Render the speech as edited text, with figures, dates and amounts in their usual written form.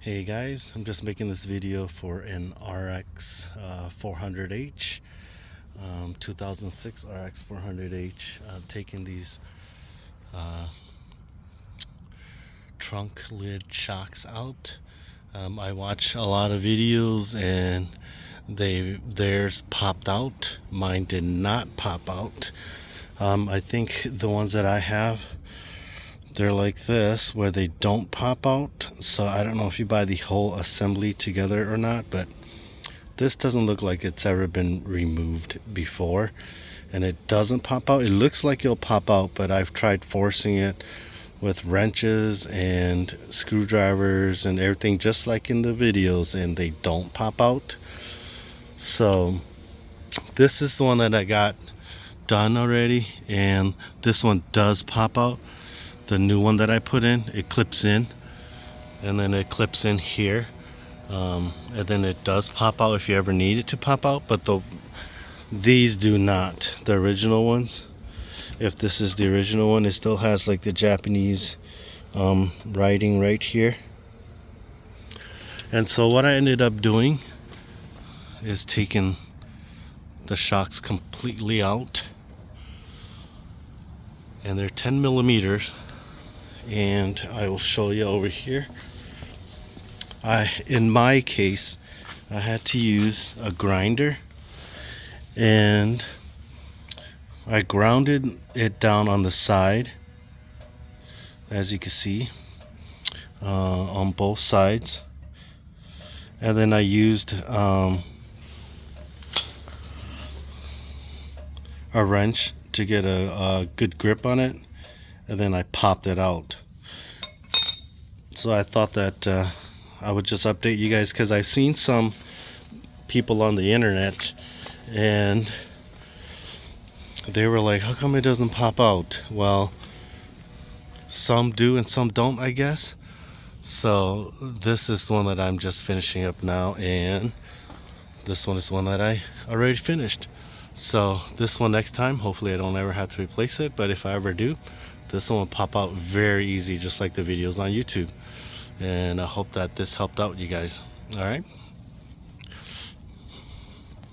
Hey guys, I'm just making this video for an RX400h, 2006 RX400h. Taking these uh, trunk lid shocks out. I watch a lot of videos and theirs popped out. Mine did not pop out. I think the ones that I have, they're like this where they don't pop out. So I don't know if you buy the whole assembly together or not, but this doesn't look like it's ever been removed before, and it doesn't pop out. It looks like it'll pop out, but I've tried forcing it with wrenches and screwdrivers and everything just like in the videos, and they don't pop out. So this is the one that I got done already, and this one does pop out. The new one that I put in, it clips in, and then it clips in here, and then it does pop out if you ever need it to pop out. But these do not. The original ones, if this is the original one, it still has like the Japanese writing right here. And so what I ended up doing is taking the shocks completely out, and they're 10 millimeters. And I will show you over here. In my case, I had to use a grinder, and I grounded it down on the side, as you can see, on both sides. And then I used a wrench to get a good grip on it, and then I popped it out. So I thought that I would just update you guys, because I've seen some people on the internet and they were like, how come it doesn't pop out? Well, some do and some don't, I guess. So this is the one that I'm just finishing up now, and this one is the one that I already finished. So this one, next time, hopefully I don't ever have to replace it, but if I ever do, this one will pop out very easy, just like the videos on YouTube. And I hope that this helped out you guys. All right.